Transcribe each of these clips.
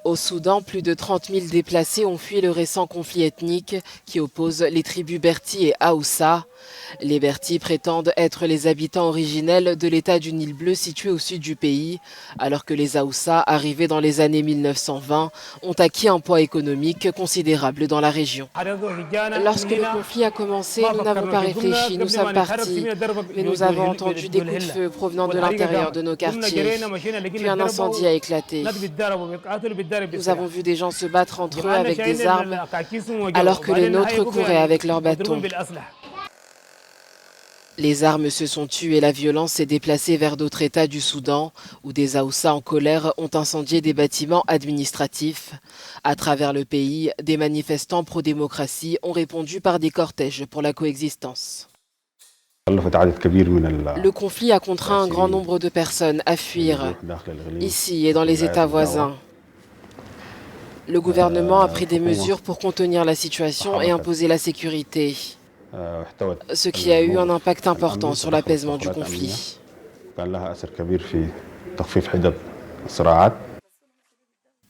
Au Soudan, plus de 30 000 déplacés ont fui le récent conflit ethnique qui oppose les tribus Berti et Haoussa. Les Berti prétendent être les habitants originels de l'État du Nil bleu situé au sud du pays, alors que les Haoussa, arrivés dans les années 1920, ont acquis un poids économique considérable dans la région. Lorsque le conflit a commencé, nous n'avons pas réfléchi, nous sommes partis, mais nous avons entendu des coups de feu provenant de l'intérieur de nos quartiers, puis un incendie a éclaté. Nous avons vu des gens se battre entre eux avec des armes, alors que les nôtres couraient avec leurs bâtons. Les armes se sont tues et la violence s'est déplacée vers d'autres États du Soudan, où des Haoussa en colère ont incendié des bâtiments administratifs. À travers le pays, des manifestants pro-démocratie ont répondu par des cortèges pour la coexistence. Le conflit a contraint un grand nombre de personnes à fuir, ici et dans les États voisins. Le gouvernement a pris des mesures pour contenir la situation et imposer la sécurité, ce qui a eu un impact important sur l'apaisement du conflit.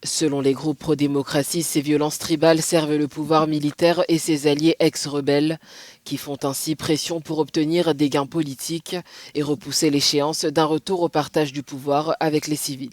Selon les groupes pro-démocratie, ces violences tribales servent le pouvoir militaire et ses alliés ex-rebelles, qui font ainsi pression pour obtenir des gains politiques et repousser l'échéance d'un retour au partage du pouvoir avec les civils.